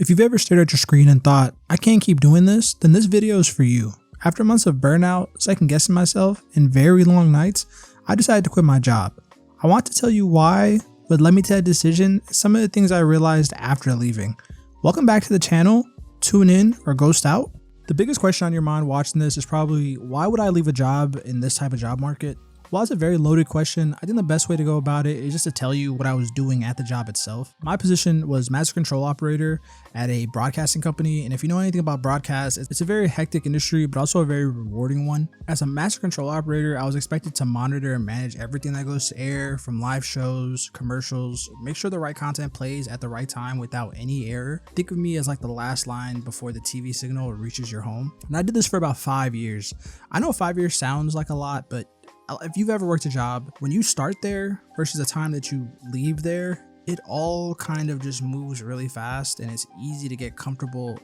If you've ever stared at your screen and thought, I can't keep doing this, then this video is for you. After months of burnout, second guessing myself, and very long nights, I decided to quit my job. I want to tell you why, what led me to that decision, and some of the things I realized after leaving. Welcome back to the channel. Tune in or ghost out. The biggest question on your mind watching this is probably, why would I leave a job in this type of job market? While it's a very loaded question, I think the best way to go about it is just to tell you what I was doing at the job itself. My position was master control operator at a broadcasting company, and if you know anything about broadcast, it's a very hectic industry, but also a very rewarding one. As a master control operator, I was expected to monitor and manage everything that goes to air, from live shows, commercials, make sure the right content plays at the right time without any error. Think of me as like the last line before the TV signal reaches your home. And I did this for about 5 years. I know 5 years sounds like a lot, but if you've ever worked a job, when you start there versus the time that you leave there, it all kind of just moves really fast and it's easy to get comfortable,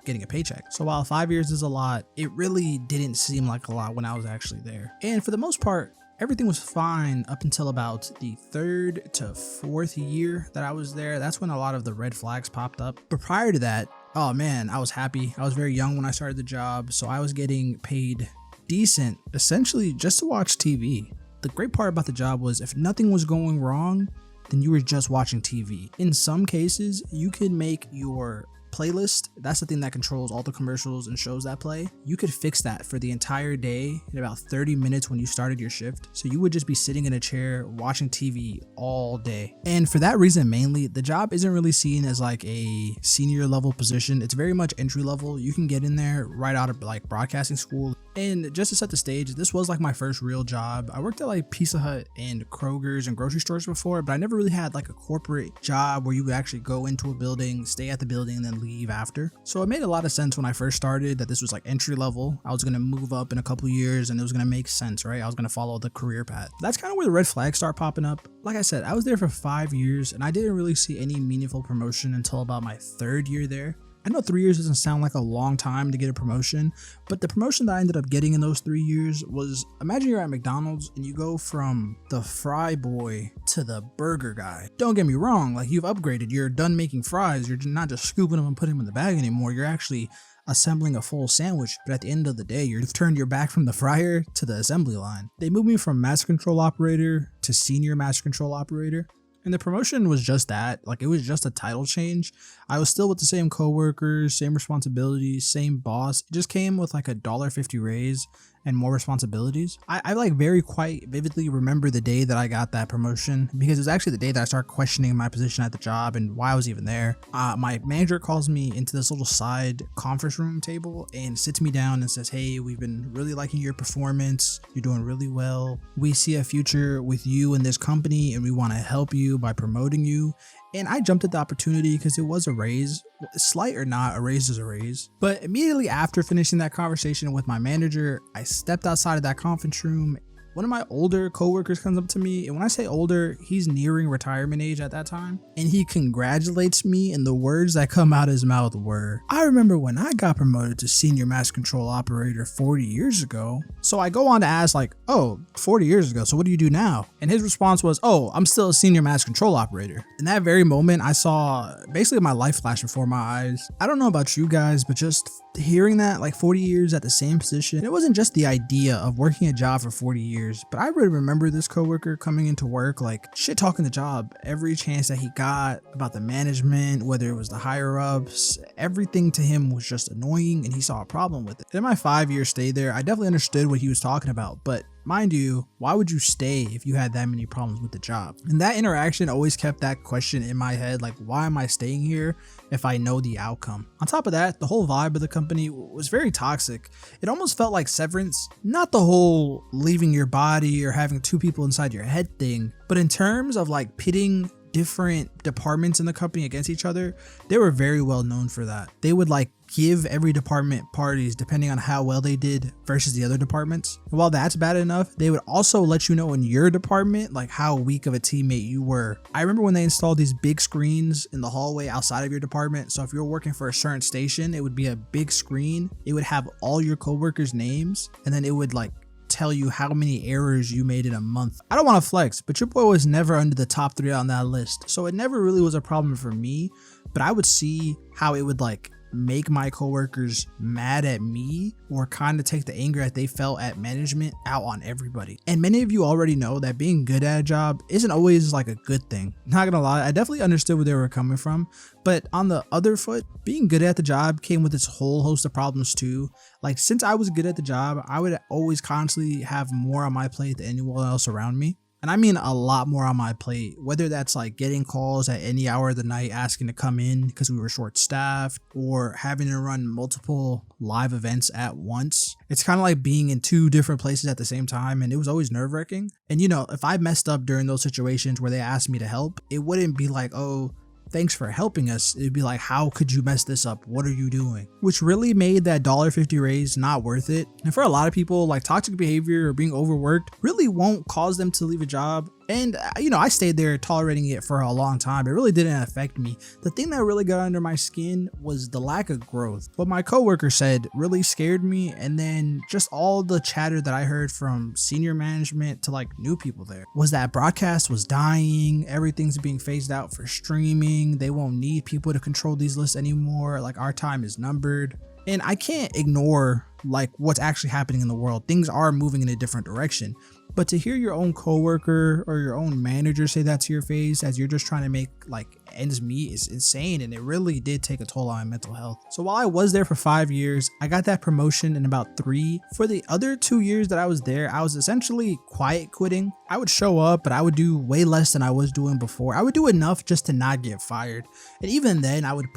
getting a paycheck. So while 5 years is a lot, it really didn't seem like a lot when I was actually there. And for the most part, everything was fine up until about the 3rd to 4th year that I was there. That's when a lot of the red flags popped up. But prior to that, oh man, I was happy. I was very young when I started the job, so I was getting paid decent, essentially just to watch TV. The great part about the job was if nothing was going wrong, then you were just watching TV. In some cases, you could make your playlist, that's the thing that controls all the commercials and shows that play. You could fix that for the entire day in about 30 minutes when you started your shift. So you would just be sitting in a chair watching TV all day. And for that reason mainly, the job isn't really seen as like a senior level position. It's very much entry level. You can get in there right out of like broadcasting school. And just to set the stage, this was like my first real job. I worked at like Pizza Hut and Kroger's and grocery stores before, but I never really had like a corporate job where you would actually go into a building, stay at the building, and then leave after. So it made a lot of sense when I first started that this was like entry level. I was going to move up in a couple years and it was going to make sense, right? I was going to follow the career path. That's kind of where the red flags start popping up. Like I said, I was there for 5 years and I didn't really see any meaningful promotion until about my 3rd year there. I know 3 years doesn't sound like a long time to get a promotion, but the promotion that I ended up getting in those 3 years was, imagine you're at McDonald's and you go from the fry boy to the burger guy. Don't get me wrong, like you've upgraded, you're done making fries, you're not just scooping them and putting them in the bag anymore, you're actually assembling a full sandwich, but at the end of the day, you've turned your back from the fryer to the assembly line. They moved me from master control operator to senior master control operator. And the promotion was just that, like it was just a title change. I was still with the same coworkers, same responsibilities, same boss. It just came with like a $1.50 raise and more responsibilities. I like very quite vividly remember the day that I got that promotion because it was actually the day that I started questioning my position at the job and why I was even there. My manager calls me into this little side conference room table and sits me down and says, hey, we've been really liking your performance. You're doing really well. We see a future with you in this company and we want to help you by promoting you. And I jumped at the opportunity because it was a raise. Slight or not, a raise is a raise. But immediately after finishing that conversation with my manager, I stepped outside of that conference room. One of my older coworkers comes up to me, and when I say older, he's nearing retirement age at that time, and he congratulates me, and the words that come out of his mouth were, I remember when I got promoted to senior master control operator 40 years ago. So I go on to ask like, oh, 40 years ago, so what do you do now? And his response was, oh, I'm still a senior master control operator. In that very moment, I saw basically my life flash before my eyes. I don't know about you guys, but just hearing that, like 40 years at the same position, it wasn't just the idea of working a job for 40 years, but I really remember this coworker coming into work like shit talking the job every chance that he got about the management, whether it was the higher ups. Everything to him was just annoying and he saw a problem with it. In my 5-year stay there, I definitely understood what he was talking about, but mind you, why would you stay if you had that many problems with the job? And that interaction always kept that question in my head, like, why am I staying here if I know the outcome? On top of that, the whole vibe of the company was very toxic. It almost felt like Severance, not the whole leaving your body or having 2 people inside your head thing, but in terms of like pitting different departments in the company against each other, they were very well known for that. They would like give every department parties depending on how well they did versus the other departments. And while that's bad enough, they would also let you know in your department like how weak of a teammate you were. I remember when they installed these big screens in the hallway outside of your department. So if you're working for a certain station, it would be a big screen. It would have all your coworkers' names and then it would like tell you how many errors you made in a month. I don't want to flex, but your boy was never under the top 3 on that list. So it never really was a problem for me, but I would see how it would like make my coworkers mad at me or kind of take the anger that they felt at management out on everybody. And many of you already know that being good at a job isn't always like a good thing. Not gonna lie, I definitely understood where they were coming from, but on the other foot, being good at the job came with its whole host of problems too. Like since I was good at the job, I would always constantly have more on my plate than anyone else around me. And I mean a lot more on my plate, whether that's like getting calls at any hour of the night asking to come in because we were short staffed, or having to run multiple live events at once. It's kind of like being in 2 different places at the same time, and it was always nerve-wracking. And you know, if I messed up during those situations where they asked me to help, it wouldn't be like, oh, thanks for helping us. It'd be like, how could you mess this up? What are you doing? Which really made that $1.50 raise not worth it. And for a lot of people, like toxic behavior or being overworked really won't cause them to leave a job. And you know, I stayed there tolerating it for a long time. It really didn't affect me. The thing that really got under my skin was the lack of growth. What my coworker said really scared me, and then just all the chatter that I heard from senior management to like new people there was that broadcast was dying, everything's being phased out for streaming, they won't need people to control these lists anymore, like our time is numbered. And I can't ignore like what's actually happening in the world. Things are moving in a different direction. But to hear your own coworker or your own manager say that to your face as you're just trying to make like ends meet is insane, and it really did take a toll on my mental health. So while I was there for 5 years, I got that promotion in about 3. For the other 2 years that I was there, I was essentially quiet quitting. I would show up, but I would do way less than I was doing before. I would do enough just to not get fired. And even then I would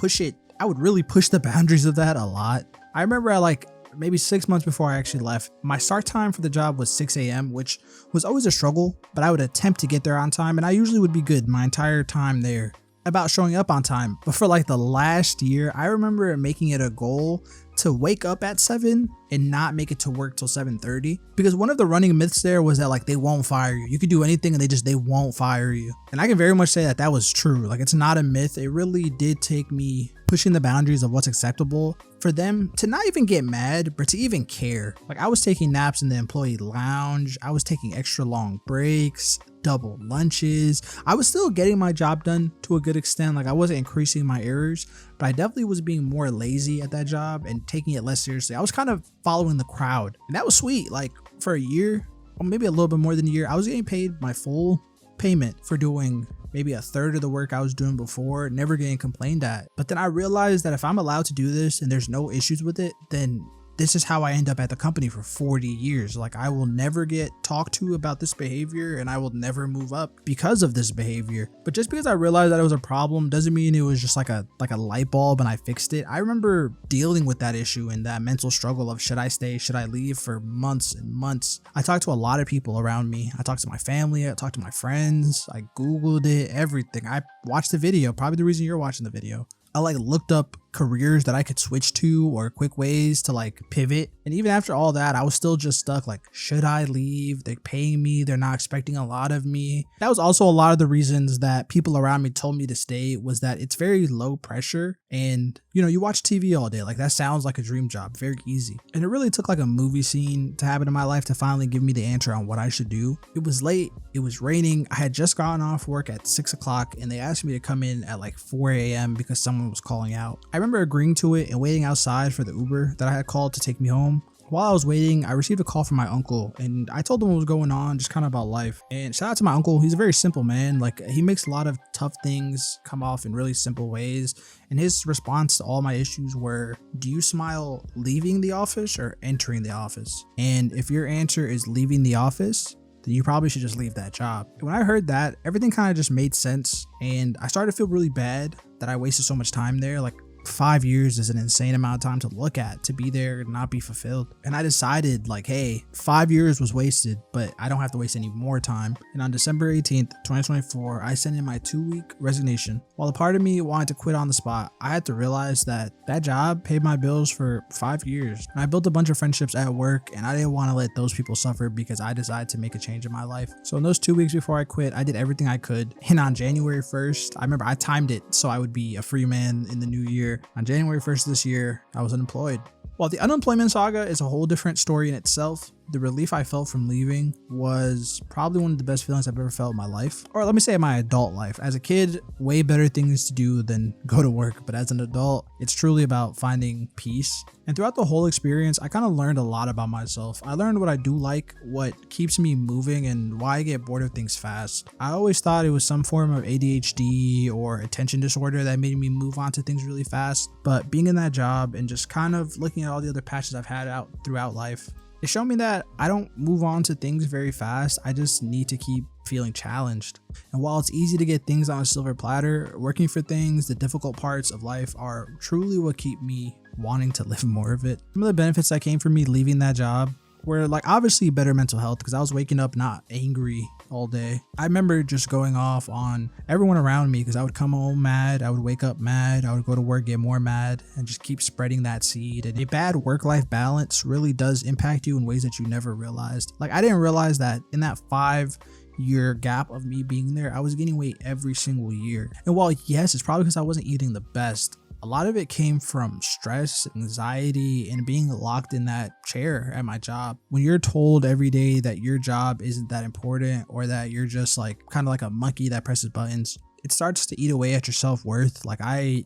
really push the boundaries of that a lot. I remember at like maybe 6 months before I actually left, my start time for the job was 6 a.m., which was always a struggle, but I would attempt to get there on time, and I usually would be good my entire time there about showing up on time. But for like the last year, I remember making it a goal to wake up at 7 and not make it to work till 7:30, because one of the running myths there was that like they won't fire you. You could do anything and they won't fire you. And I can very much say that that was true. Like it's not a myth. It really did take me pushing the boundaries of what's acceptable for them to not even get mad, but to even care. Like I was taking naps in the employee lounge. I was taking extra long breaks, double lunches. I was still getting my job done to a good extent. Like I wasn't increasing my errors, but I definitely was being more lazy at that job and taking it less seriously. I was kind of following the crowd, and that was sweet. Like for a year, or maybe a little bit more than a year, I was getting paid my full payment for doing maybe a third of the work I was doing before, never getting complained at. But then I realized that if I'm allowed to do this and there's no issues with it, then this is how I end up at the company for 40 years. Like I will never get talked to about this behavior, and I will never move up because of this behavior. But just because I realized that it was a problem doesn't mean it was just like a light bulb and I fixed it. I remember dealing with that issue and that mental struggle of should I stay, should I leave, for months and months. I talked to a lot of people around me. I talked to my family, I talked to my friends, I Googled it, everything. I watched the video, probably the reason you're watching the video. I like looked up careers that I could switch to or quick ways to like pivot. And even after all that, I was still just stuck. Like, should I leave? They're paying me. They're not expecting a lot of me. That was also a lot of the reasons that people around me told me to stay, was that it's very low pressure. And you know, you watch TV all day. Like that sounds like a dream job, very easy. And it really took like a movie scene to happen in my life to finally give me the answer on what I should do. It was late. It was raining. I had just gotten off work at 6 o'clock and they asked me to come in at like 4 a.m. because someone was calling out. I remember agreeing to it and waiting outside for the Uber that I had called to take me home. While I was waiting, I received a call from my uncle, and I told him what was going on, just kind of about life. And shout out to my uncle. He's a very simple man. Like he makes a lot of tough things come off in really simple ways. And his response to all my issues were, do you smile leaving the office or entering the office? And if your answer is leaving the office, then you probably should just leave that job. And when I heard that, everything kind of just made sense. And I started to feel really bad that I wasted so much time there. Like 5 years is an insane amount of time to look at, to be there and not be fulfilled. And I decided like, hey, 5 years was wasted, but I don't have to waste any more time. And on December 18th, 2024, I sent in my 2-week resignation. While a part of me wanted to quit on the spot, I had to realize that that job paid my bills for 5 years. And I built a bunch of friendships at work, and I didn't want to let those people suffer because I decided to make a change in my life. So in those 2 weeks before I quit, I did everything I could. And on January 1st, I remember I timed it so I would be a free man in the new year. On January 1st this year, I was unemployed. While the unemployment saga is a whole different story in itself, the relief I felt from leaving was probably one of the best feelings I've ever felt in my life. Or let me say my adult life. As a kid, way better things to do than go to work. But as an adult, it's truly about finding peace. And throughout the whole experience, I kind of learned a lot about myself. I learned what I do like, what keeps me moving, and why I get bored of things fast. I always thought it was some form of ADHD or attention disorder that made me move on to things really fast. But being in that job and just kind of looking at all the other passions I've had out throughout life, it showed me that I don't move on to things very fast. I just need to keep feeling challenged. And while it's easy to get things on a silver platter, working for things, the difficult parts of life are truly what keep me wanting to live more of it. Some of the benefits that came from me leaving that job were like obviously better mental health, because I was waking up not angry all day. I remember just going off on everyone around me because I would come home mad, I would wake up mad, I would go to work, get more mad, and just keep spreading that seed. And a bad work-life balance really does impact you in ways that you never realized. Like I didn't realize that in that 5-year gap of me being there, I was gaining weight every single year. And while yes, it's probably because I wasn't eating the best, a lot of it came from stress, anxiety, and being locked in that chair at my job. When you're told every day that your job isn't that important, or that you're just like kind of like a monkey that presses buttons, it starts to eat away at your self-worth. Like I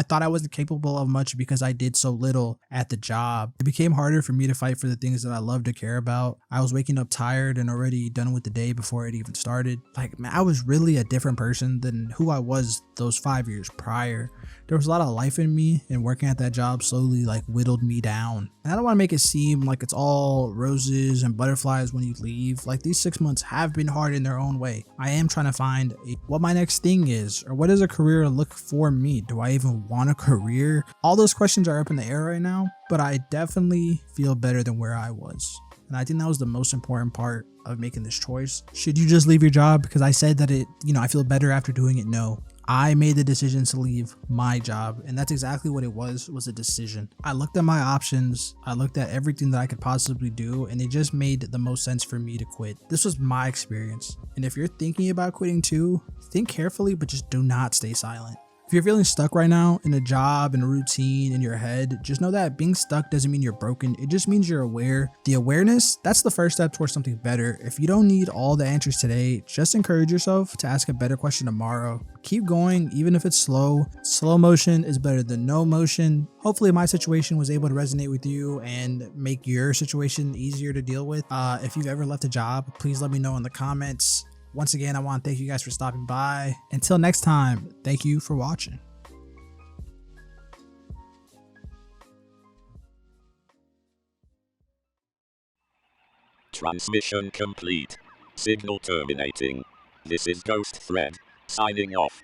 thought I wasn't capable of much because I did so little at the job. It became harder for me to fight for the things that I love to care about. I was waking up tired and already done with the day before it even started. Like, man, I was really a different person than who I was those 5 years prior. There was a lot of life in me, and working at that job slowly like whittled me down. And I don't want to make it seem like it's all roses and butterflies when you leave. Like, these 6 months have been hard in their own way. I am trying to find what my next thing is, or what does a career look for me? Do I even want a career? All those questions are up in the air right now, but I definitely feel better than where I was. And I think that was the most important part of making this choice. Should you just leave your job because I said that I feel better after doing it? No. I made the decision to leave my job, and that's exactly what it was a decision. I looked at my options, I looked at everything that I could possibly do, and it just made the most sense for me to quit. This was my experience, and if you're thinking about quitting too, think carefully, but just do not stay silent. If you're feeling stuck right now in a job and a routine in your head, just know that being stuck doesn't mean you're broken. It just means you're aware. The awareness, that's the first step towards something better. If you don't need all the answers today, just encourage yourself to ask a better question tomorrow. Keep going, even if it's slow. Slow motion is better than no motion. Hopefully my situation was able to resonate with you and make your situation easier to deal with. If you've ever left a job, please let me know in the comments. Once again, I want to thank you guys for stopping by. Until next time, thank you for watching. Transmission complete. Signal terminating. This is ghostthread, signing off.